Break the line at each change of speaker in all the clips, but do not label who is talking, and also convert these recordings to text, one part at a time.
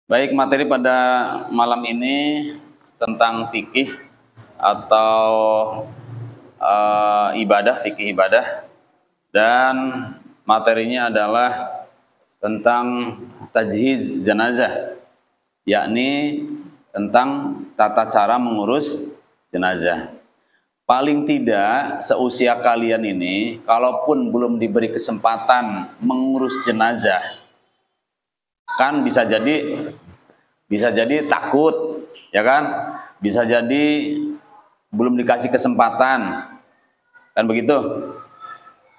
Baik, materi pada malam ini tentang fikih atau fikih ibadah, dan materinya adalah tentang tajhiz jenazah, yakni tentang tata cara mengurus jenazah. Paling tidak seusia kalian ini, kalaupun belum diberi kesempatan mengurus jenazah, kan bisa jadi takut, ya kan? Bisa jadi belum dikasih kesempatan, kan begitu?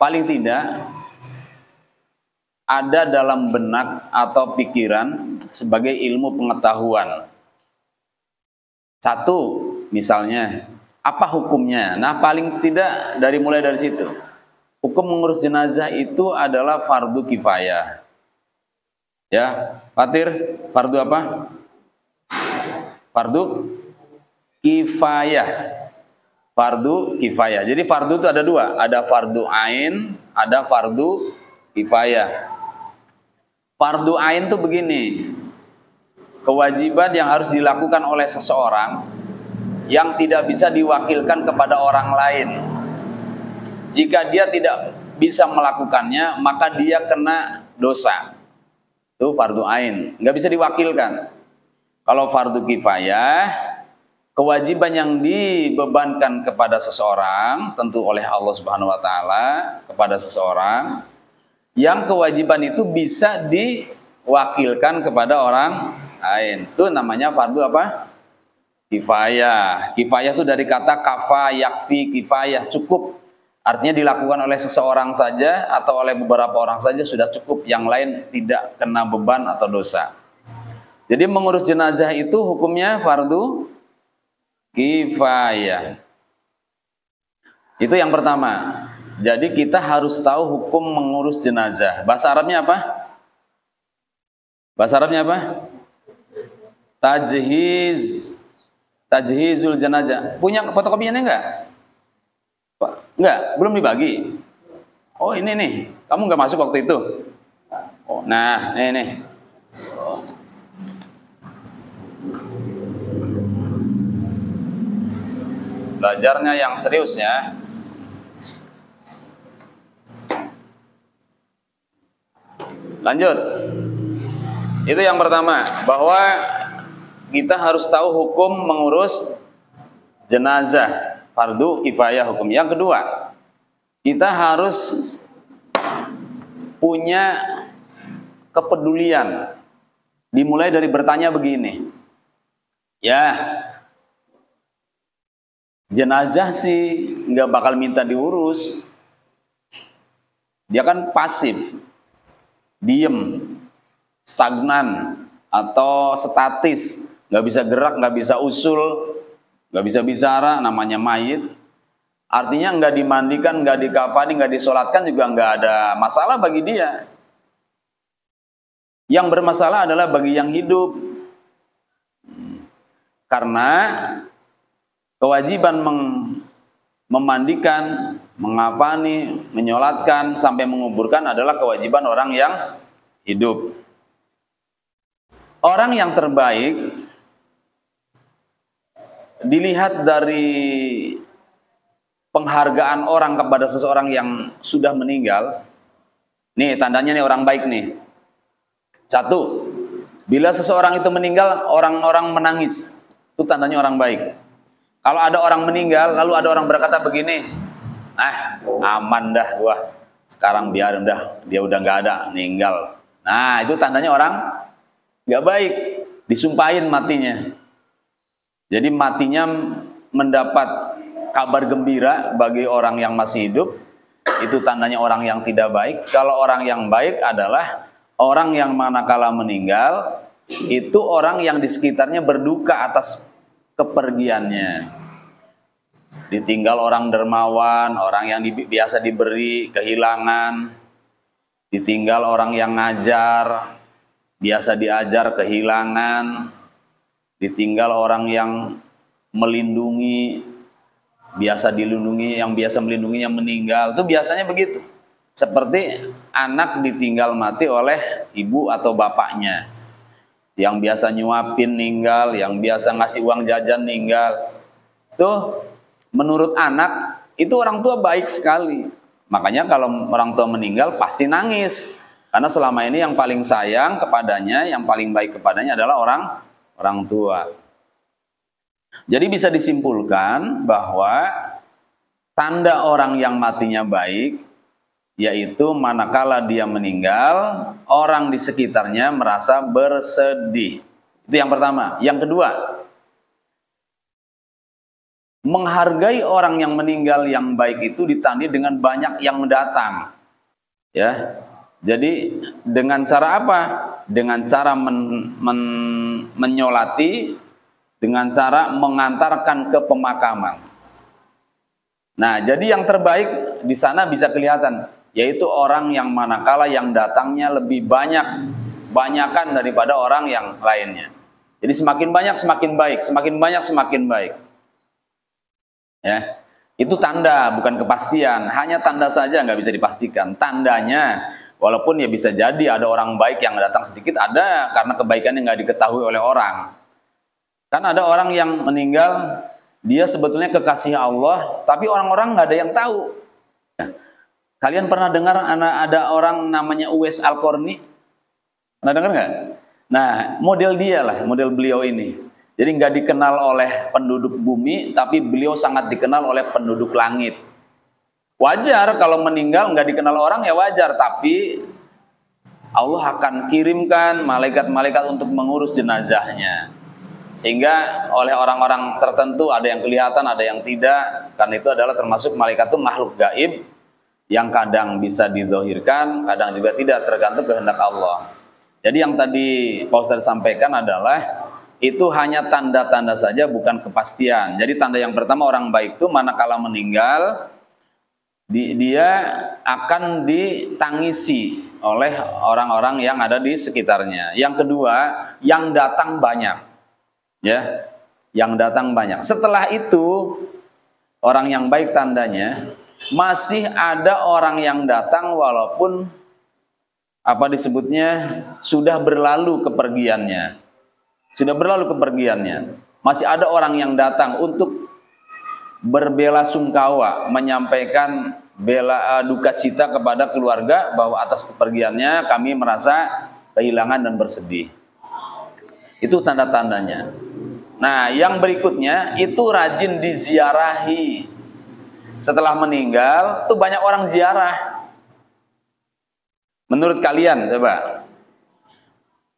Paling tidak ada dalam benak atau pikiran sebagai ilmu pengetahuan. Satu, misalnya, apa hukumnya? Nah, paling tidak mulai dari situ. Hukum mengurus jenazah itu adalah fardu kifayah. Ya, Fatir, fardu apa? Fardu kifayah. Fardu kifayah. Jadi fardu itu ada dua, ada fardu ain, ada fardu kifayah. Fardu ain itu begini, kewajiban yang harus dilakukan oleh seseorang yang tidak bisa diwakilkan kepada orang lain. Jika dia tidak bisa melakukannya, maka dia kena dosa. Itu fardu ain, nggak bisa diwakilkan. Kalau fardu kifayah, kewajiban yang dibebankan kepada seseorang, tentu oleh Allah Subhanahu wa taala kepada seseorang, yang kewajiban itu bisa diwakilkan kepada orang lain. Itu namanya fardu apa? Kifayah. Kifayah itu dari kata kafa, yakfi, kifayah, cukup. Artinya dilakukan oleh seseorang saja atau oleh beberapa orang saja sudah cukup, yang lain tidak kena beban atau dosa. Jadi mengurus jenazah itu hukumnya fardu kifayah. Itu yang pertama. Jadi kita harus tahu hukum mengurus jenazah. Bahasa Arabnya apa? Bahasa Arabnya apa? Tajhizul jenazah. Punya fotokopiannya enggak? Enggak, belum dibagi. Oh, ini nih. Kamu enggak masuk waktu itu. Oh, nah, ini. Oh. Belajarnya yang serius ya. Lanjut. Itu yang pertama, bahwa kita harus tahu hukum mengurus jenazah, fardu kifayah hukum. Yang kedua, kita harus punya kepedulian. Dimulai dari bertanya begini. Ya, jenazah sih nggak bakal minta diurus. Dia kan pasif, diem, stagnan, atau statis, nggak bisa gerak, nggak bisa usul, nggak bisa bicara, namanya mayit. Artinya nggak dimandikan, nggak dikafani, nggak disolatkan juga nggak ada masalah bagi dia. Yang bermasalah adalah bagi yang hidup, karena kewajiban memandikan, mengafani, menyolatkan sampai menguburkan adalah kewajiban orang yang hidup. Orang yang terbaik dilihat dari penghargaan orang kepada seseorang yang sudah meninggal. Nih tandanya nih orang baik nih. Satu, bila seseorang itu meninggal, orang-orang menangis. Itu tandanya orang baik. Kalau ada orang meninggal, lalu ada orang berkata begini, aman dah gua, sekarang biarin dah, dia udah nggak ada, meninggal. Nah, itu tandanya orang nggak baik, disumpahin matinya. Jadi matinya mendapat kabar gembira bagi orang yang masih hidup, itu tandanya orang yang tidak baik. Kalau orang yang baik adalah orang yang manakala meninggal, itu orang yang di sekitarnya berduka atas kepergiannya. Ditinggal orang dermawan, orang yang biasa diberi, kehilangan. Ditinggal orang yang ngajar, biasa diajar, kehilangan. Ditinggal orang yang melindungi, biasa dilindungi, yang biasa melindunginya meninggal. Itu biasanya begitu. Seperti anak ditinggal mati oleh ibu atau bapaknya. yang biasa nyuapin ninggal, yang biasa ngasih uang jajan ninggal. Tuh menurut anak itu orang tua baik sekali. Makanya kalau orang tua meninggal pasti nangis. Karena selama ini yang paling sayang kepadanya, yang paling baik kepadanya adalah orang tua. Jadi bisa disimpulkan bahwa tanda orang yang matinya baik yaitu manakala dia meninggal, orang di sekitarnya merasa bersedih. Itu yang pertama. Yang kedua, menghargai orang yang meninggal yang baik itu ditandai dengan banyak yang datang. Ya. Jadi dengan cara apa? Dengan cara menyolati, dengan cara mengantarkan ke pemakaman. Nah, jadi yang terbaik di sana bisa kelihatan, yaitu orang yang manakala yang datangnya lebih banyakan daripada orang yang lainnya. Jadi semakin banyak semakin baik, semakin banyak semakin baik. Ya, itu tanda, bukan kepastian. Hanya tanda saja, nggak bisa dipastikan. Tandanya, walaupun ya bisa jadi ada orang baik yang datang sedikit, ada karena kebaikannya nggak diketahui oleh orang. Kan ada orang yang meninggal, dia sebetulnya kekasih Allah, tapi orang-orang nggak ada yang tahu. Kalian pernah dengar ada orang namanya Uwais Al-Qarni? Pernah dengar nggak? Nah, model dia lah, model beliau ini. Jadi nggak dikenal oleh penduduk bumi, tapi beliau sangat dikenal oleh penduduk langit. Wajar kalau meninggal nggak dikenal orang, ya wajar. Tapi Allah akan kirimkan malaikat-malaikat untuk mengurus jenazahnya. Sehingga oleh orang-orang tertentu ada yang kelihatan, ada yang tidak. Karena itu adalah termasuk malaikat itu makhluk gaib yang kadang bisa didohirkan, kadang juga tidak, tergantung kehendak Allah. Jadi yang tadi Pak Ustadz sampaikan adalah itu hanya tanda-tanda saja, bukan kepastian. Jadi tanda yang pertama, orang baik itu manakala meninggal dia akan ditangisi oleh orang-orang yang ada di sekitarnya. Yang kedua, yang datang banyak. Ya, yang datang banyak. Setelah itu orang yang baik tandanya masih ada orang yang datang walaupun apa disebutnya sudah berlalu kepergiannya. Sudah berlalu kepergiannya. Masih ada orang yang datang untuk berbelasungkawa, menyampaikan duka cita kepada keluarga bahwa atas kepergiannya kami merasa kehilangan dan bersedih. Itu tanda-tandanya. Nah, yang berikutnya itu rajin diziarahi. Setelah meninggal tuh banyak orang ziarah. Menurut kalian coba,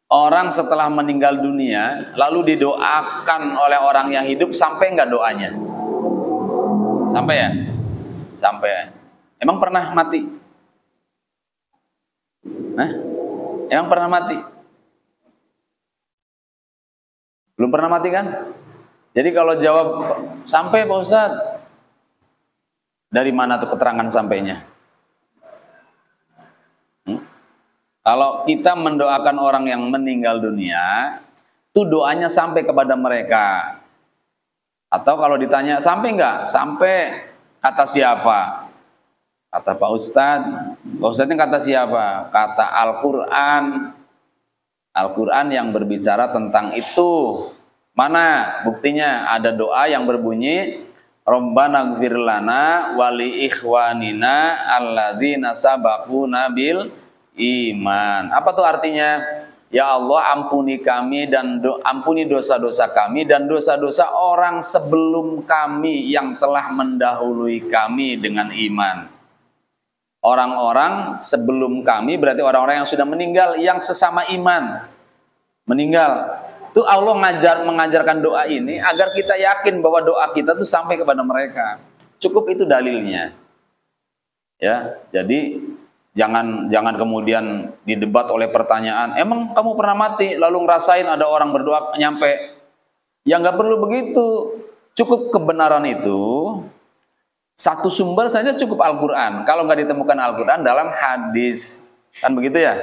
orang setelah meninggal dunia lalu didoakan oleh orang yang hidup, sampai nggak doanya? Sampai ya? Sampai. Emang pernah mati? Hah? Emang pernah mati? Belum pernah mati kan? Jadi kalau jawab sampai Pak Ustadz, dari mana tuh keterangan sampainya? Kalau kita mendoakan orang yang meninggal dunia, tuh doanya sampai kepada mereka. Atau kalau ditanya sampai enggak? Sampai. Kata siapa? Kata Pak Ustadz. Pak Ustadznya kata siapa? Kata Al-Quran. Al-Quran yang berbicara tentang itu. Mana buktinya? Ada doa yang berbunyi Rabbana gfir lana wali ikhwanina alladzina sabaquna bil iman. Apa tuh artinya? Ya Allah, ampuni kami dan ampuni dosa-dosa kami dan dosa-dosa orang sebelum kami yang telah mendahului kami dengan iman. Orang-orang sebelum kami berarti orang-orang yang sudah meninggal, yang sesama iman meninggal. Itu Allah mengajarkan doa ini agar kita yakin bahwa doa kita tuh sampai kepada mereka. Cukup itu dalilnya. Ya, jadi jangan kemudian didebat oleh pertanyaan, emang kamu pernah mati lalu ngerasain ada orang berdoa nyampe? Ya nggak perlu begitu. Cukup kebenaran itu satu sumber saja cukup Al-Quran. Kalau nggak ditemukan Al-Quran dalam hadis, kan begitu ya?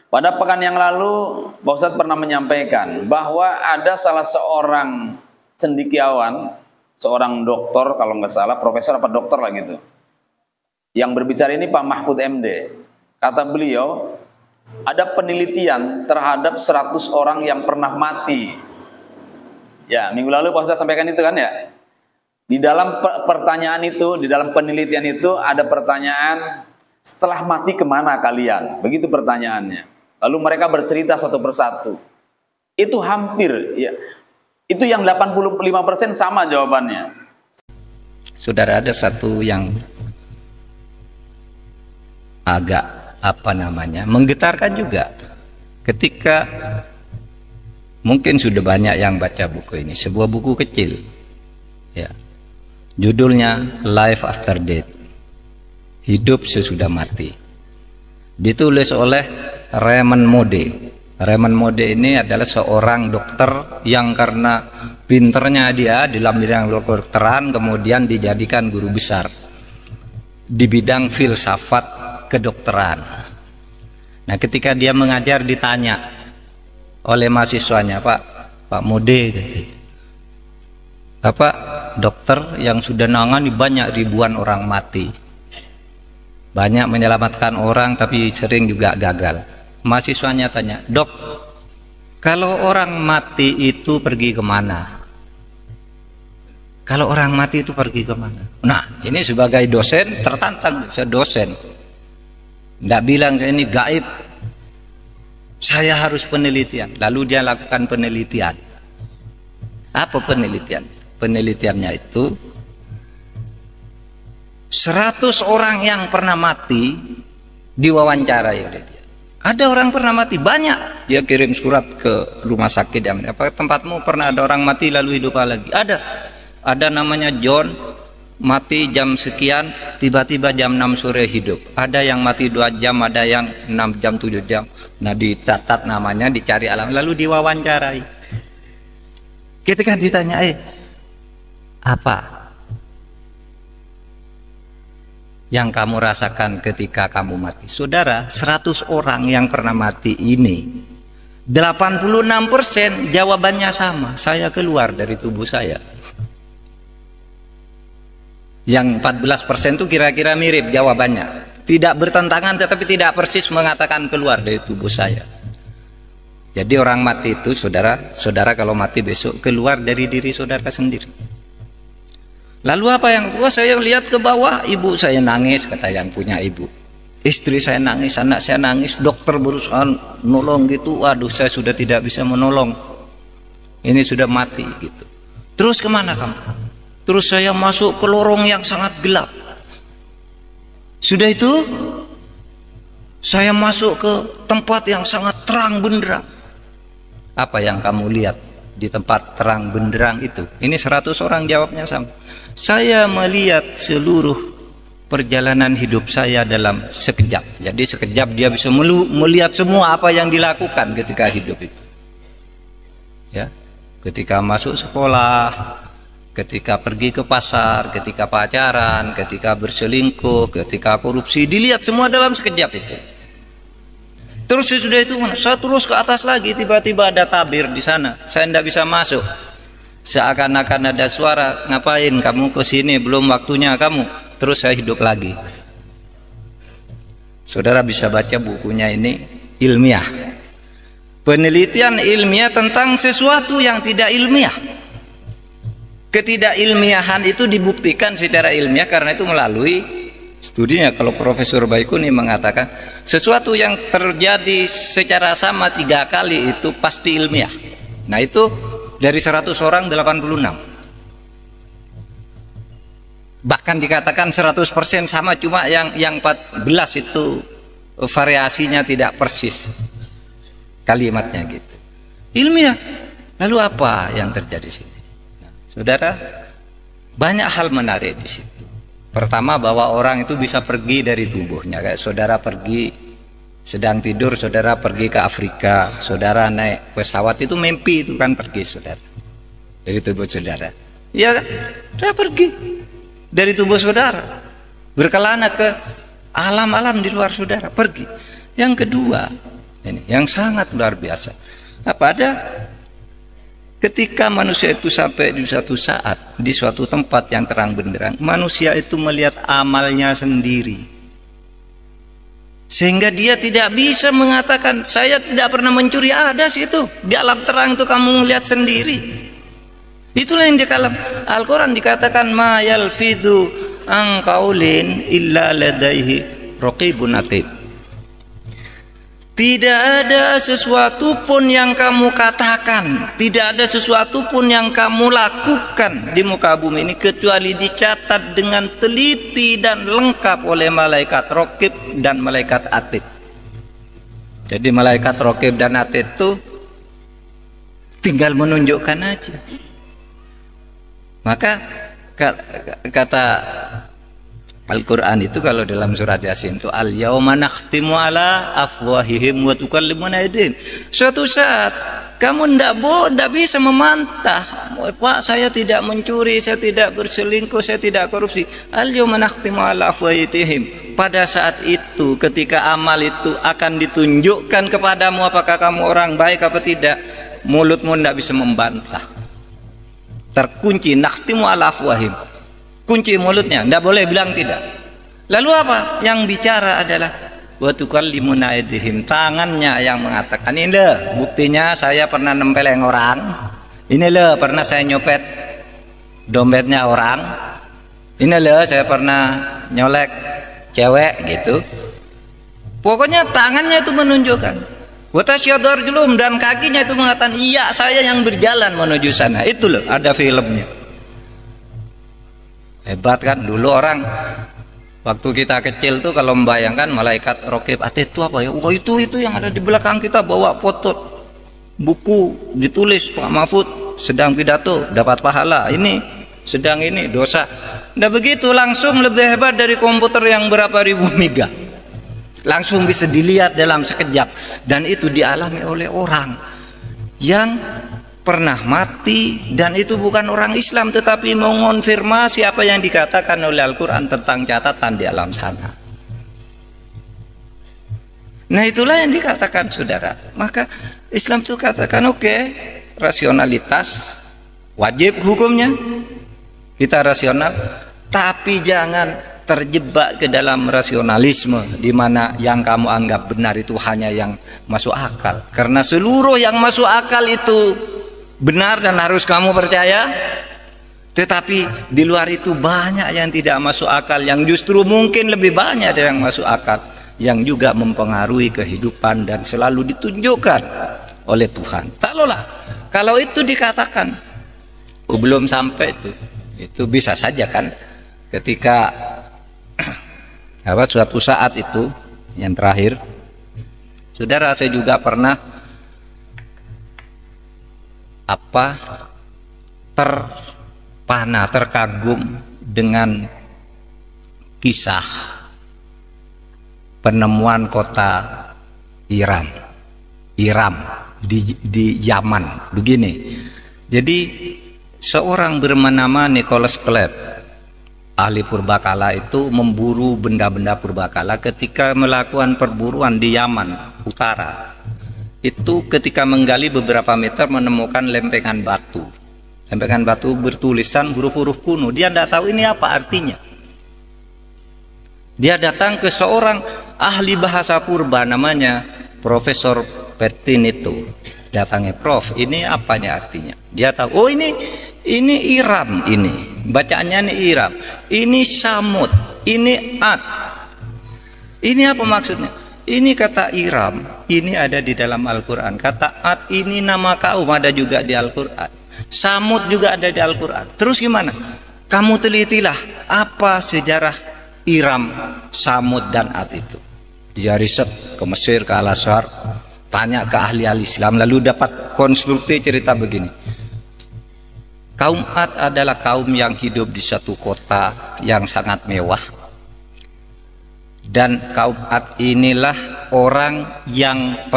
Pada pekan yang lalu Pak Ustadz pernah menyampaikan bahwa ada salah seorang cendekiawan, seorang dokter kalau nggak salah, profesor apa dokter lah gitu. Yang berbicara ini Pak Mahfud MD. Kata beliau, ada penelitian terhadap 100 orang yang pernah mati. Ya, minggu lalu Pak Ustaz sampaikan itu kan ya. Di dalam pertanyaan itu, di dalam penelitian itu ada pertanyaan, setelah mati kemana kalian? Begitu pertanyaannya. Lalu mereka bercerita satu persatu. Itu hampir, ya, itu yang 85% sama jawabannya.
Saudara, ada satu yang agak menggetarkan juga. Ketika mungkin sudah banyak yang baca buku ini, sebuah buku kecil, ya, judulnya Life After Death, hidup sesudah mati, ditulis oleh Raymond Moody. Raymond Moody ini adalah seorang dokter yang karena pinternya dia di dalam bidang kedokteran kemudian dijadikan guru besar di bidang filsafat kedokteran. Nah, ketika dia mengajar ditanya oleh mahasiswanya, Pak Moody, Bapak dokter yang sudah nangani banyak ribuan orang mati, banyak menyelamatkan orang tapi sering juga gagal. Mahasiswanya tanya, Dok, kalau orang mati itu pergi kemana? Kalau orang mati itu pergi kemana? Nah, ini sebagai dosen tertantang, saya dosen. Tidak bilang saya ini gaib, saya harus penelitian. Lalu dia lakukan penelitian. Apa penelitian? Penelitiannya itu 100 orang yang pernah mati diwawancarai oleh dia. Ada orang pernah mati banyak, dia kirim surat ke rumah sakit. Apa tempatmu pernah ada orang mati lalu hidup lagi? Ada namanya John, mati jam sekian, tiba-tiba jam 6 sore hidup. Ada yang mati 2 jam, ada yang 6 jam, 7 jam. Nah, dicatat namanya, dicari alam, lalu diwawancarai. Ketika ditanya, apa yang kamu rasakan ketika kamu mati? Saudara, 100 orang yang pernah mati ini 86% jawabannya sama, saya keluar dari tubuh saya. Yang 14% itu kira-kira mirip jawabannya, tidak bertentangan tetapi tidak persis mengatakan keluar dari tubuh saya. Jadi orang mati itu, saudara kalau mati besok keluar dari diri saudara sendiri. Lalu apa yang saya lihat ke bawah, ibu saya nangis, kata yang punya ibu. Istri saya nangis, anak saya nangis, dokter berusaha nolong gitu. Waduh, saya sudah tidak bisa menolong. Ini sudah mati gitu. Terus kemana kamu? Terus saya masuk ke lorong yang sangat gelap. Sudah itu saya masuk ke tempat yang sangat terang benderang. Apa yang kamu lihat di tempat terang benderang itu? Ini 100 orang jawabnya sama. Saya melihat seluruh perjalanan hidup saya dalam sekejap. Jadi sekejap dia bisa melihat semua apa yang dilakukan ketika hidup itu. Ya, ketika masuk sekolah, ketika pergi ke pasar, ketika pacaran, ketika berselingkuh, ketika korupsi, dilihat semua dalam sekejap itu. Terus sesudah itu saya terus ke atas lagi, tiba-tiba ada tabir di sana. Saya tidak bisa masuk. Seakan-akan ada suara, ngapain kamu ke sini, belum waktunya kamu. Terus saya hidup lagi. Saudara bisa baca bukunya, ini ilmiah. Penelitian ilmiah tentang sesuatu yang tidak ilmiah. Ketidakilmiahan itu dibuktikan secara ilmiah karena itu melalui studinya. Kalau Profesor Baikuni mengatakan sesuatu yang terjadi secara sama 3 kali itu pasti ilmiah. Nah, itu dari 100 orang 86. Bahkan dikatakan 100% sama, cuma yang 14 itu variasinya tidak persis kalimatnya gitu. Ilmiah. Lalu apa yang terjadi di sini? Nah, saudara, banyak hal menarik di situ. Pertama, bahwa orang itu bisa pergi dari tubuhnya. Kayak saudara pergi sedang tidur, saudara pergi ke Afrika, saudara naik pesawat, itu mimpi, itu kan pergi saudara dari tubuh saudara. Ya, saudara pergi dari tubuh saudara, berkelana ke alam-alam di luar saudara, pergi. Yang kedua, ini yang sangat luar biasa. Apa ada? Ketika manusia itu sampai di suatu saat, di suatu tempat yang terang benderang, manusia itu melihat amalnya sendiri. Sehingga dia tidak bisa mengatakan saya tidak pernah mencuri. Ada sih itu di alam terang itu, kamu melihat sendiri. Itulah yang di dalam Al-Quran dikatakan ma yalfidhu an qaulin illa ladaihi raqibun atid. Tidak ada sesuatu pun yang kamu katakan, tidak ada sesuatu pun yang kamu lakukan di muka bumi ini kecuali dicatat dengan teliti dan lengkap oleh malaikat raqib dan malaikat atid. Jadi malaikat raqib dan atid itu tinggal menunjukkan aja. Maka kata Al-Quran itu kalau dalam surat Yasin itu al-yauma nakhtimu ala afwahihim wa tukallimuna aydihim. Suatu saat kamu tidak bisa memantah, Pak saya tidak mencuri, saya tidak berselingkuh, saya tidak korupsi. Al-yauma nakhtimu ala afwahihim. Pada saat itu ketika amal itu akan ditunjukkan kepadamu apakah kamu orang baik apa tidak, mulutmu tidak bisa membantah. Terkunci, nakhtimu ala afwahihim. Kunci mulutnya, tidak boleh bilang tidak. Lalu apa? Yang bicara adalah wa tukallimuna aydihim, tangannya yang mengatakan. Ini loh buktinya saya pernah nempeleng orang. Ini loh pernah saya nyopet dompetnya orang. Ini loh saya pernah nyolek cewek gitu. Pokoknya tangannya itu menunjukkan. Wa tasyhadu arjuluhum, dan kakinya itu mengatakan iya saya yang berjalan menuju sana. Itu loh ada filmnya. Hebat kan dulu orang waktu kita kecil tuh kalau membayangkan malaikat raqib atid itu apa ya? Oh itu yang ada di belakang kita, bawa foto buku ditulis Pak Mahfud sedang pidato dapat pahala, ini sedang ini dosa. Nah begitu langsung lebih hebat dari komputer yang berapa ribu mega. Langsung bisa dilihat dalam sekejap, dan itu dialami oleh orang yang pernah mati, dan itu bukan orang Islam tetapi mengonfirmasi apa yang dikatakan oleh Al-Quran tentang catatan di alam sana. Nah itulah yang dikatakan saudara. Maka Islam itu katakan oke, rasionalitas wajib hukumnya, kita rasional, tapi jangan terjebak ke dalam rasionalisme di mana yang kamu anggap benar itu hanya yang masuk akal. Karena seluruh yang masuk akal itu benar dan harus kamu percaya, tetapi di luar itu banyak yang tidak masuk akal, yang justru mungkin lebih banyak dari yang masuk akal, yang juga mempengaruhi kehidupan dan selalu ditunjukkan oleh Tuhan. Taruhlah kalau itu dikatakan belum sampai itu bisa saja kan ketika suatu saat itu yang terakhir, saudara, saya juga pernah terkagum dengan kisah penemuan kota Iram di Yaman. Begini, jadi seorang bernama Nicholas Cleve, ahli purbakala itu memburu benda-benda purbakala ketika melakukan perburuan di Yaman Utara. Itu ketika menggali beberapa meter menemukan lempengan batu. Lempengan batu bertulisan huruf-huruf kuno. Dia tidak tahu ini apa artinya. Dia datang ke seorang ahli bahasa purba namanya Profesor Petinito. Datangnya, Prof, ini apa nih artinya? Dia tahu, oh ini Iram, ini bacaannya ini Iram, ini Samud, ini Ad. Ini apa maksudnya? Ini kata Iram, ini ada di dalam Al-Quran. Kata Ad ini nama kaum, ada juga di Al-Quran. Samud juga ada di Al-Quran. Terus gimana? Kamu telitilah apa sejarah Iram, Samud, dan Ad itu. Dia riset ke Mesir, ke Al-Azhar, tanya ke ahli-ahli Islam, lalu dapat konstruksi cerita begini. Kaum Ad adalah kaum yang hidup di satu kota yang sangat mewah. Dan kaum Ad inilah orang yang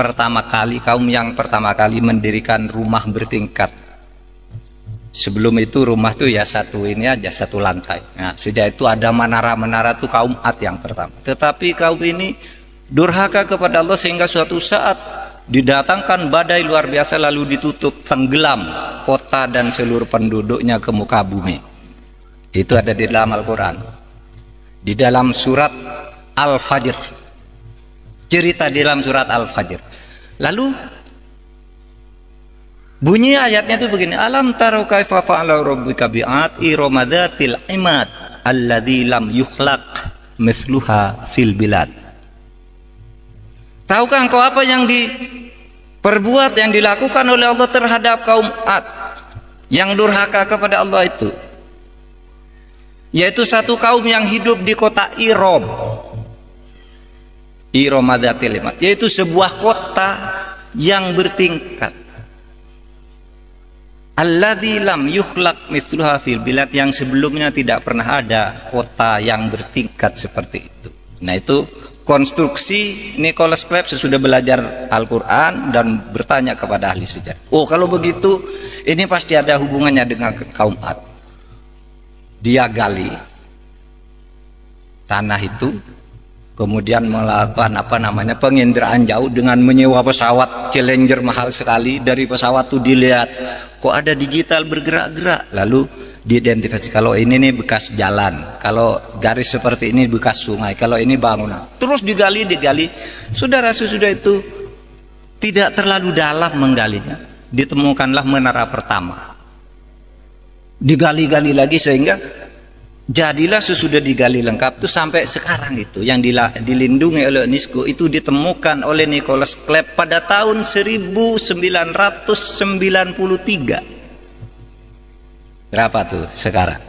kaum yang pertama kali mendirikan rumah bertingkat. Sebelum itu rumah tuh ya satu ini aja, satu lantai. Nah, sejak itu ada menara-menara tuh kaum Ad yang pertama. Tetapi kaum ini durhaka kepada Allah sehingga suatu saat didatangkan badai luar biasa lalu ditutup, tenggelam kota dan seluruh penduduknya ke muka bumi. Itu ada di dalam Al-Quran. Di dalam surat Al-Fajr cerita di dalam surat Al-Fajr. Lalu bunyi ayatnya itu begini, alam taro kaifa fa'ala rabbuka bi'ad irama dzatil imad alladzi lam yukhlaq mithluha fil bilad. Tahukah engkau apa yang diperbuat, yang dilakukan oleh Allah terhadap kaum Ad yang durhaka kepada Allah itu? Yaitu satu kaum yang hidup di kota Iram. Iramadatil imad, yaitu sebuah kota yang bertingkat. Alladzi lam yukhlaq mithluha fil bilad, yang sebelumnya tidak pernah ada kota yang bertingkat seperti itu. Nah, itu konstruksi Nicholas Clapp sesudah belajar Al-Quran dan bertanya kepada ahli sejarah. Oh, kalau begitu ini pasti ada hubungannya dengan kaum Ad. Dia gali tanah itu, kemudian melakukan penginderaan jauh dengan menyewa pesawat Challenger mahal sekali. Dari pesawat itu dilihat kok ada digital bergerak-gerak, lalu diidentifikasi kalau ini nih bekas jalan, kalau garis seperti ini bekas sungai, kalau ini bangunan. Terus digali. Saudara, sesudah itu tidak terlalu dalam menggalinya, ditemukanlah menara pertama. Digali lagi sehingga jadilah sesudah digali lengkap itu sampai sekarang itu yang dilindungi oleh UNESCO itu ditemukan oleh Nicholas Clapp pada tahun 1993. Berapa tuh sekarang?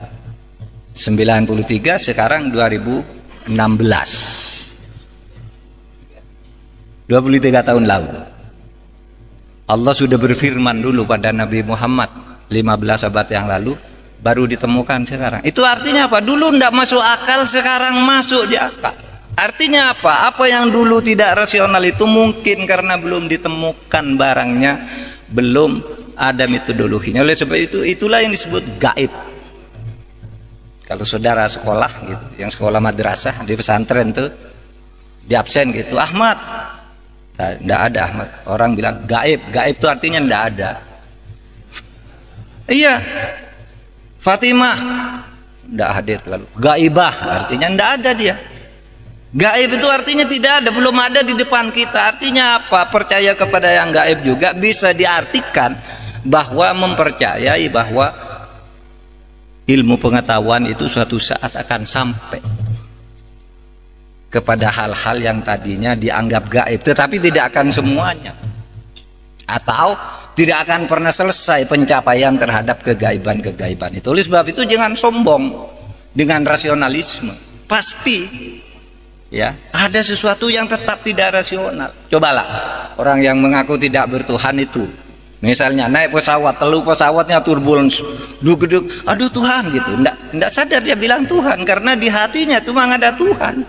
93, sekarang 2016. 23 tahun lalu. Allah sudah berfirman dulu pada Nabi Muhammad 15 abad yang lalu, baru ditemukan sekarang. Itu artinya apa? Dulu tidak masuk akal, sekarang masuk di akal. Artinya apa? Apa yang dulu tidak rasional itu mungkin karena belum ditemukan barangnya, belum ada metodologinya. Oleh sebab itu, itulah yang disebut gaib. Kalau saudara sekolah gitu, yang sekolah madrasah di pesantren tuh, di absen gitu, Ahmad, tidak ada Ahmad. Orang bilang gaib. Gaib itu artinya tidak ada. Iya. Fatimah tidak hadir, lalu gaibah artinya tidak ada dia. Gaib itu artinya tidak ada, belum ada di depan kita. Artinya apa? Percaya kepada yang gaib juga bisa diartikan bahwa mempercayai bahwa ilmu pengetahuan itu suatu saat akan sampai kepada hal-hal yang tadinya dianggap gaib, tetapi tidak akan semuanya, atau tidak akan pernah selesai pencapaian terhadap kegaiban-kegaiban itu. Oleh sebab itu jangan sombong dengan rasionalisme. Pasti ya ada sesuatu yang tetap tidak rasional. Cobalah orang yang mengaku tidak bertuhan itu, misalnya naik pesawat, lalu pesawatnya turbulence, duduk, aduh Tuhan gitu, ndak sadar dia bilang Tuhan karena di hatinya itu memang ada Tuhan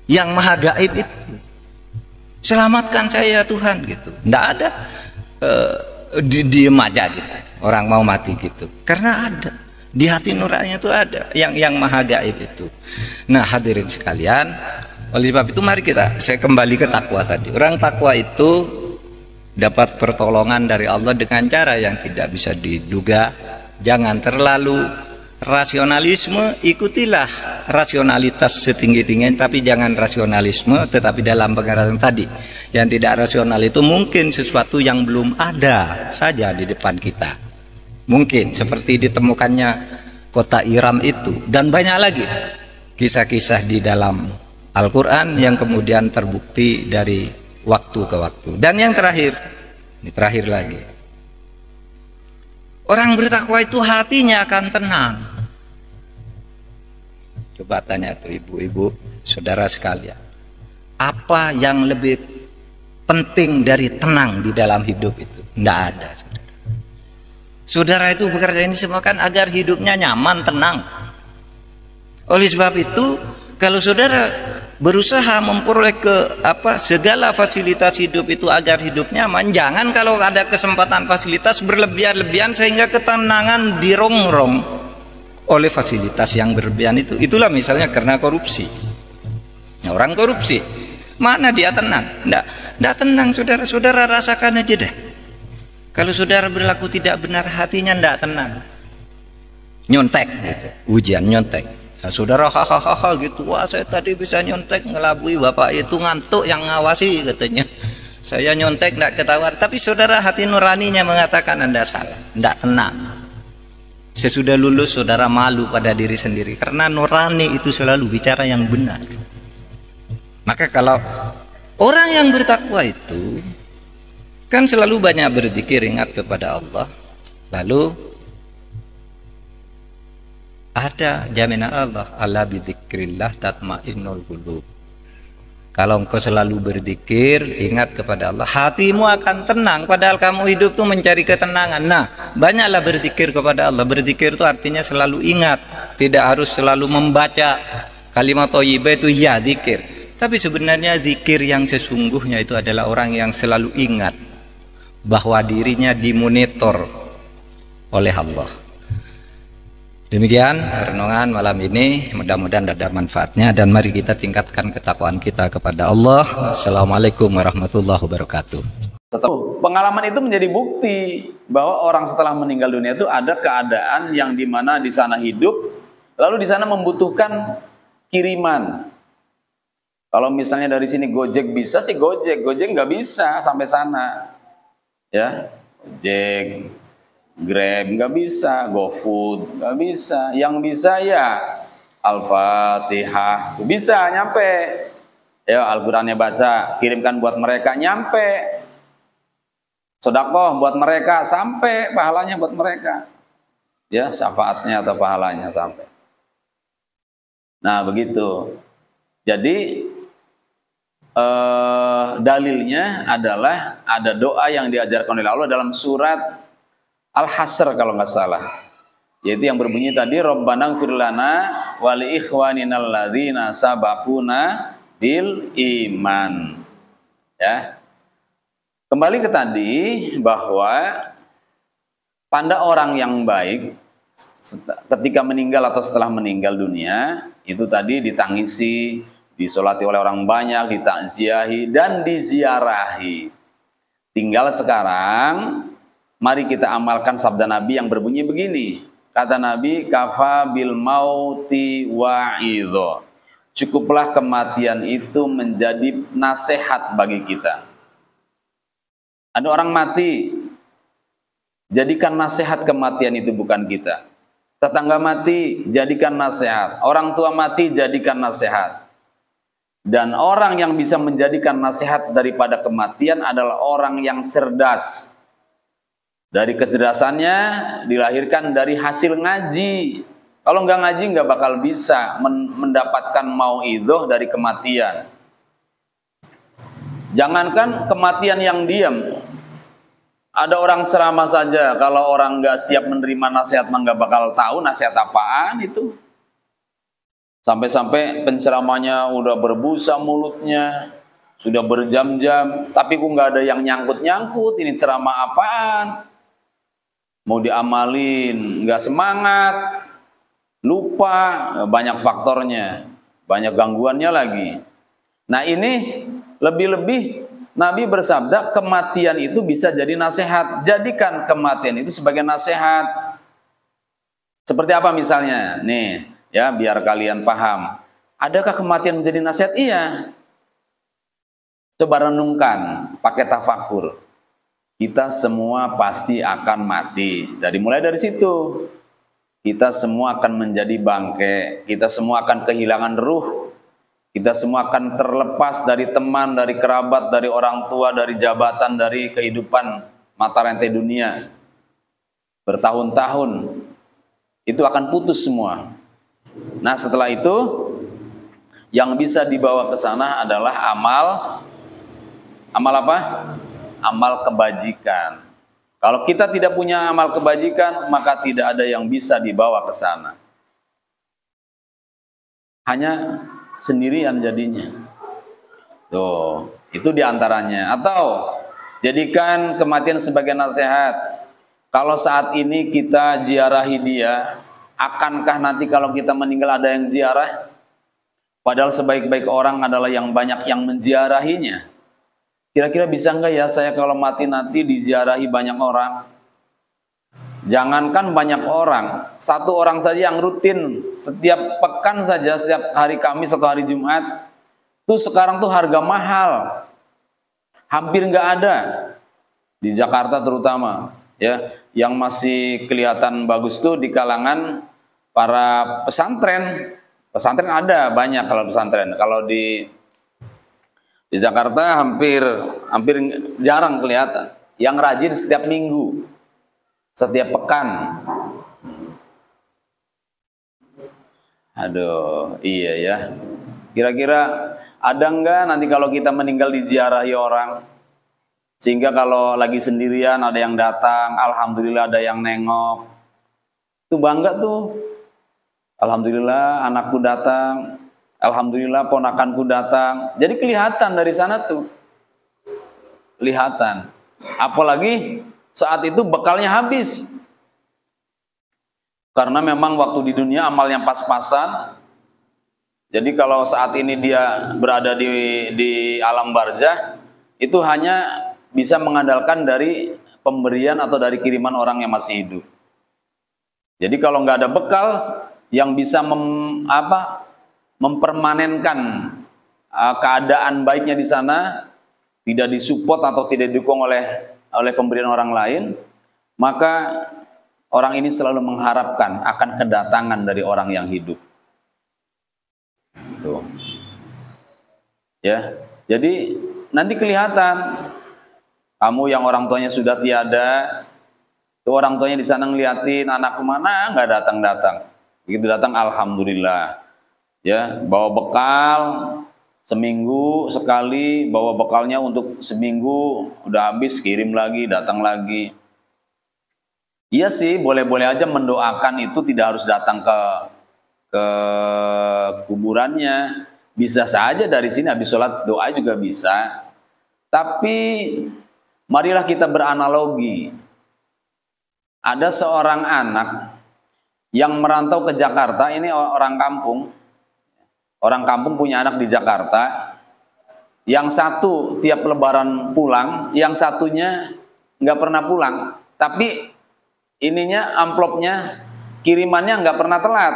yang maha gaib itu. Selamatkan saya Tuhan gitu. Nggak ada diem aja gitu. Orang mau mati gitu. Karena ada di hati nuraninya itu ada yang maha gaib itu. Nah, hadirin sekalian, oleh sebab itu mari saya kembali ke takwa tadi. Orang takwa itu dapat pertolongan dari Allah dengan cara yang tidak bisa diduga. Jangan terlalu rasionalisme, ikutilah rasionalitas setinggi-tingginya, tapi jangan rasionalisme tetapi dalam pengertian tadi. Yang tidak rasional itu mungkin sesuatu yang belum ada saja di depan kita, mungkin seperti ditemukannya kota Iram itu, dan banyak lagi kisah-kisah di dalam Al-Quran yang kemudian terbukti dari waktu ke waktu. Dan yang terakhir, ini terakhir lagi, orang bertakwa itu hatinya akan tenang. Coba tanya tuh ibu-ibu, saudara sekalian, apa yang lebih penting dari tenang di dalam hidup itu? Tidak ada, saudara. Saudara itu bekerja ini semua kan agar hidupnya nyaman, tenang. Oleh sebab itu, kalau saudara berusaha memperoleh segala fasilitas hidup itu agar hidup nyaman, jangan kalau ada kesempatan fasilitas berlebihan-lebihan sehingga ketenangan dirongrong oleh fasilitas yang berlebihan itu. Itulah misalnya karena korupsi. Nah, orang korupsi, mana dia tenang? Nggak tenang, saudara rasakan aja deh. Kalau saudara berlaku tidak benar, hatinya nggak tenang. Nyontek gitu, ujian nyontek. Nah, saudara hahaha gitu, wah saya tadi bisa nyontek ngelabui bapak itu ngantuk yang ngawasi katanya. Saya nyontek tidak ketahuan, tapi saudara hati nuraninya mengatakan Anda salah, tidak tenang. Sesudah lulus saudara malu pada diri sendiri karena nurani itu selalu bicara yang benar. Maka kalau orang yang bertakwa itu kan selalu banyak berzikir, ingat kepada Allah, lalu ada jaminan Allah, ala bidzikrillah tatmainnul qulub. Kalau engkau selalu berzikir, ingat kepada Allah, hatimu akan tenang. Padahal kamu hidup tuh mencari ketenangan. Nah, banyaklah berzikir kepada Allah. Berzikir itu artinya selalu ingat, tidak harus selalu membaca kalimat thayyibah itu ya zikir. Tapi sebenarnya zikir yang sesungguhnya itu adalah orang yang selalu ingat bahwa dirinya dimonitor oleh Allah. Demikian renungan malam ini, mudah-mudahan ada manfaatnya dan mari kita tingkatkan ketakwaan kita kepada Allah. Assalamualaikum warahmatullahi wabarakatuh.
Pengalaman itu menjadi bukti bahwa orang setelah meninggal dunia itu ada keadaan yang dimana di sana hidup, lalu di sana membutuhkan kiriman. Kalau misalnya dari sini Gojek bisa sih Gojek nggak bisa sampai sana, ya Gojek, Grab nggak bisa, GoFood nggak bisa, yang bisa ya Al-Fatihah bisa nyampe, ya Al-Qurannya baca, kirimkan buat mereka nyampe, sedekah buat mereka sampai, pahalanya buat mereka, ya syafaatnya atau pahalanya sampai. Nah begitu, jadi dalilnya adalah ada doa yang diajarkan oleh Allah dalam surat Al-Hasr kalau nggak salah, yaitu yang berbunyi tadi, Rabbana ighfir lana wa li ikhwaninal ladzina sabaquna bil iman. Ya. Kembali ke tadi bahwa tanda orang yang baik ketika meninggal atau setelah meninggal dunia itu tadi ditangisi, disolati oleh orang banyak, ditakziahi dan diziarahi. Tinggal sekarang mari kita amalkan sabda Nabi yang berbunyi begini. Kata Nabi, kafa bil mauti wa'idho. Cukuplah kematian itu menjadi nasihat bagi kita. Ada orang mati, jadikan nasihat kematian itu bukan kita. Tetangga mati, jadikan nasihat. Orang tua mati, jadikan nasihat. Dan orang yang bisa menjadikan nasihat daripada kematian adalah orang yang cerdas. Dari kecerdasannya dilahirkan dari hasil ngaji. Kalau nggak ngaji nggak bakal bisa mendapatkan mauidhoh dari kematian. Jangankan kematian yang diam, ada orang ceramah saja, kalau orang nggak siap menerima nasihat mah nggak bakal tahu nasihat apaan itu. Sampai-sampai penceramahnya udah berbusa mulutnya, sudah berjam-jam, tapi kok nggak ada yang nyangkut-nyangkut, ini ceramah apaan? Mau diamalin, nggak semangat, lupa, banyak faktornya, banyak gangguannya lagi. Nah ini lebih-lebih Nabi bersabda kematian itu bisa jadi nasihat. Jadikan kematian itu sebagai nasihat. Seperti apa misalnya? Nih, ya biar kalian paham. Adakah kematian menjadi nasihat? Iya. Coba renungkan, pakai tafakur. Kita semua pasti akan mati. Mulai dari situ, kita semua akan menjadi bangke. Kita semua akan kehilangan ruh. Kita semua akan terlepas dari teman, dari kerabat, dari orang tua, dari jabatan, dari kehidupan mata rantai dunia. Bertahun-tahun, itu akan putus semua. Nah setelah itu, yang bisa dibawa ke sana adalah amal apa? Amal kebajikan. Kalau kita tidak punya amal kebajikan, maka tidak ada yang bisa dibawa ke sana. Hanya sendirian jadinya. Tuh, itu diantaranya. Atau jadikan kematian sebagai nasihat. Kalau saat ini kita ziarahi dia, akankah nanti kalau kita meninggal ada yang ziarah? Padahal sebaik-baik orang adalah yang banyak yang menziarahinya. Kira-kira bisa enggak ya saya kalau mati nanti diziarahi banyak orang? Jangankan banyak orang, satu orang saja yang rutin setiap pekan saja, setiap hari Kamis atau hari Jumat, tuh sekarang tuh harga mahal, hampir nggak ada di Jakarta terutama, ya. Yang masih kelihatan bagus tuh di kalangan para pesantren. Pesantren ada banyak kalau pesantren. Kalau di Jakarta hampir jarang kelihatan. Yang rajin setiap minggu, setiap pekan. Aduh, iya ya. Kira-kira ada nggak nanti kalau kita meninggal diziarahi orang? Sehingga kalau lagi sendirian ada yang datang, alhamdulillah ada yang nengok. Itu bangga tuh. Alhamdulillah anakku datang, alhamdulillah ponakanku datang. Jadi kelihatan dari sana tuh. Kelihatan. Apalagi saat itu bekalnya habis. Karena memang waktu di dunia amalnya pas-pasan. Jadi kalau saat ini dia berada di alam barzah, itu hanya bisa mengandalkan dari pemberian atau dari kiriman orang yang masih hidup. Jadi kalau nggak ada bekal yang bisa mempermanenkan keadaan baiknya di sana, tidak disupport atau tidak didukung oleh pemberian orang lain, maka orang ini selalu mengharapkan akan kedatangan dari orang yang hidup. Tuh. Ya, jadi nanti kelihatan kamu yang orang tuanya sudah tiada, tuh orang tuanya di sana ngeliatin anak kemana nggak datang-datang. Begitu datang, alhamdulillah. Ya, bawa bekal seminggu sekali, bawa bekalnya untuk seminggu, udah habis kirim lagi, datang lagi. Iya sih, boleh-boleh aja mendoakan itu tidak harus datang ke kuburannya. Bisa saja dari sini habis sholat doa juga bisa. Tapi marilah kita beranalogi. Ada seorang anak yang merantau ke Jakarta, ini orang kampung. Orang kampung punya anak di Jakarta. Yang satu tiap lebaran pulang, yang satunya nggak pernah pulang. Tapi ininya amplopnya, kirimannya nggak pernah telat.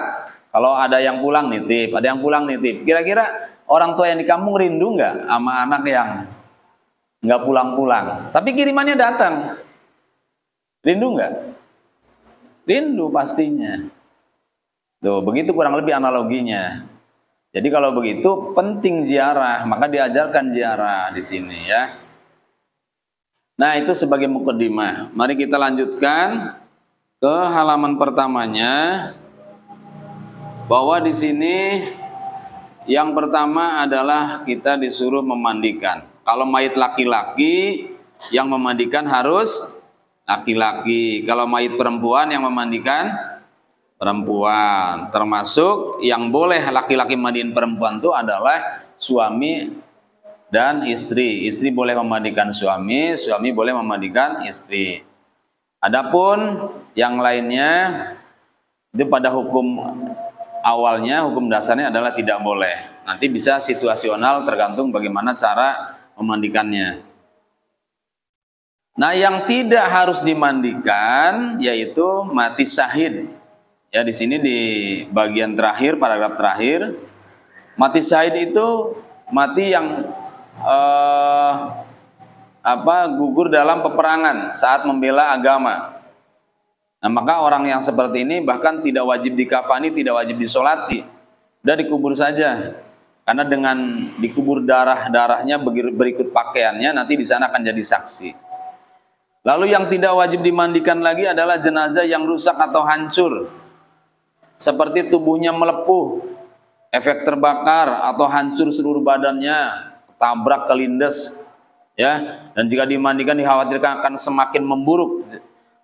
Kalau ada yang pulang nitip, ada yang pulang nitip. Kira-kira orang tua yang di kampung rindu nggak sama anak yang nggak pulang-pulang? Tapi kirimannya datang. Rindu nggak? Rindu pastinya. Tuh, begitu kurang lebih analoginya. Jadi kalau begitu penting ziarah, maka diajarkan ziarah di sini ya. Nah, itu sebagai mukaddimah. Mari kita lanjutkan ke halaman pertamanya. Bahwa di sini yang pertama adalah kita disuruh memandikan. Kalau mayit laki-laki, yang memandikan harus laki-laki. Kalau mayit perempuan, yang memandikan perempuan. Termasuk yang boleh laki-laki mandiin perempuan itu adalah suami dan istri. Istri boleh memandikan suami, suami boleh memandikan istri. Adapun yang lainnya itu pada hukum awalnya, hukum dasarnya adalah tidak boleh. Nanti bisa situasional tergantung bagaimana cara memandikannya. Nah, yang tidak harus dimandikan yaitu mati syahid. Ya, di sini di bagian terakhir, paragraf terakhir, mati syahid itu mati yang gugur dalam peperangan saat membela agama. Nah, maka orang yang seperti ini bahkan tidak wajib dikafani, tidak wajib disolati, udah dikubur saja. Karena dengan dikubur darahnya berikut pakaiannya, nanti di sana akan jadi saksi. Lalu yang tidak wajib dimandikan lagi adalah jenazah yang rusak atau hancur, seperti tubuhnya melepuh, efek terbakar atau hancur seluruh badannya, tabrak, kelindes, ya. Dan jika dimandikan dikhawatirkan akan semakin memburuk.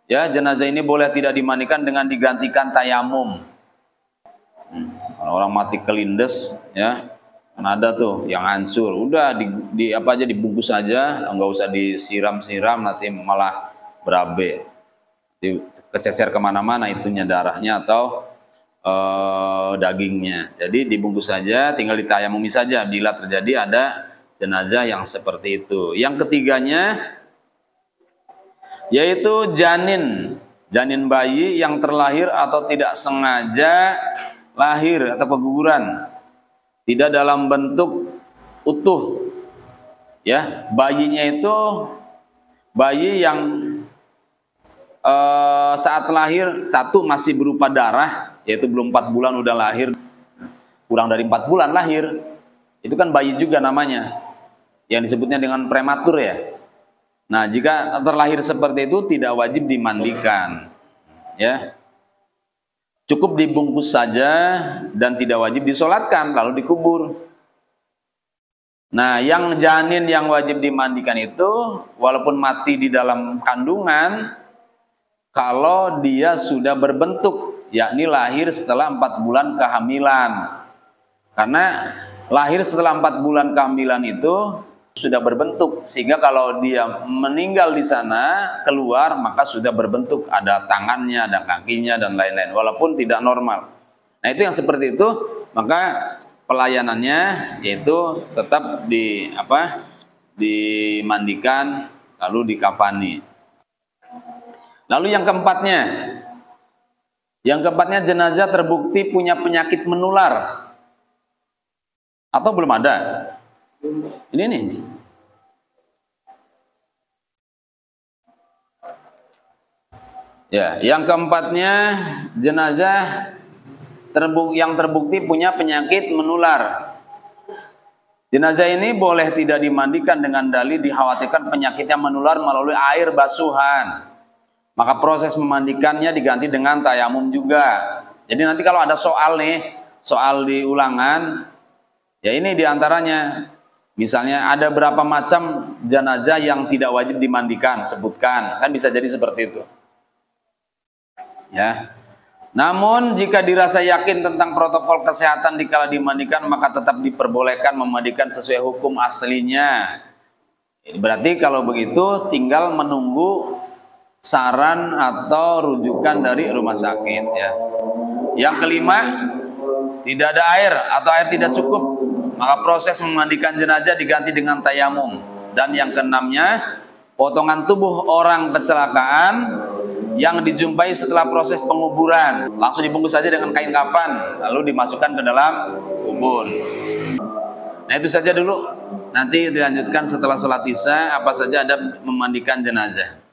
Ya, jenazah ini boleh tidak dimandikan dengan digantikan tayamum. Kalau orang mati kelindes, ya, kan ada tuh yang hancur, udah dibungkus aja, nggak usah disiram-siram, nanti malah berabe, kececer kemana-mana itunya, darahnya atau dagingnya. Jadi dibungkus saja, tinggal ditayamumi saja bila terjadi ada jenazah yang seperti itu. Yang ketiganya yaitu janin janin bayi yang terlahir atau tidak sengaja lahir atau keguguran, tidak dalam bentuk utuh. Ya, bayinya itu bayi yang saat lahir satu masih berupa darah, yaitu belum 4 bulan udah lahir, kurang dari 4 bulan lahir, itu kan bayi juga namanya, yang disebutnya dengan prematur ya. Nah, jika terlahir seperti itu tidak wajib dimandikan, ya, cukup dibungkus saja dan tidak wajib disolatkan lalu dikubur. Nah, yang janin yang wajib dimandikan itu walaupun mati di dalam kandungan, kalau dia sudah berbentuk, yakni lahir setelah 4 bulan kehamilan. Karena lahir setelah 4 bulan kehamilan itu sudah berbentuk, sehingga kalau dia meninggal di sana, keluar, maka sudah berbentuk, ada tangannya, ada kakinya, dan lain-lain, walaupun tidak normal. Nah, itu yang seperti itu, maka pelayanannya yaitu tetap dimandikan lalu dikafani. Lalu yang keempatnya jenazah terbukti punya penyakit menular atau belum ada. Ini nih. Ya, yang keempatnya jenazah yang terbukti punya penyakit menular. Jenazah ini boleh tidak dimandikan dengan dalih dikhawatirkan penyakitnya menular melalui air basuhan. Maka proses memandikannya diganti dengan tayamum juga. Jadi nanti kalau ada soal di ulangan, ya ini diantaranya. Misalnya ada berapa macam jenazah yang tidak wajib dimandikan, sebutkan. Kan bisa jadi seperti itu. Ya. Namun jika dirasa yakin tentang protokol kesehatan dikala dimandikan, maka tetap diperbolehkan memandikan sesuai hukum aslinya. Berarti kalau begitu tinggal menunggu saran atau rujukan dari rumah sakit, ya. Yang kelima, tidak ada air atau air tidak cukup, maka proses memandikan jenazah diganti dengan tayamum. Dan yang keenamnya, potongan tubuh orang kecelakaan yang dijumpai setelah proses penguburan langsung dibungkus saja dengan kain kafan lalu dimasukkan ke dalam kubur. Nah, itu saja dulu. Nanti dilanjutkan setelah sholat isya apa saja adab memandikan jenazah.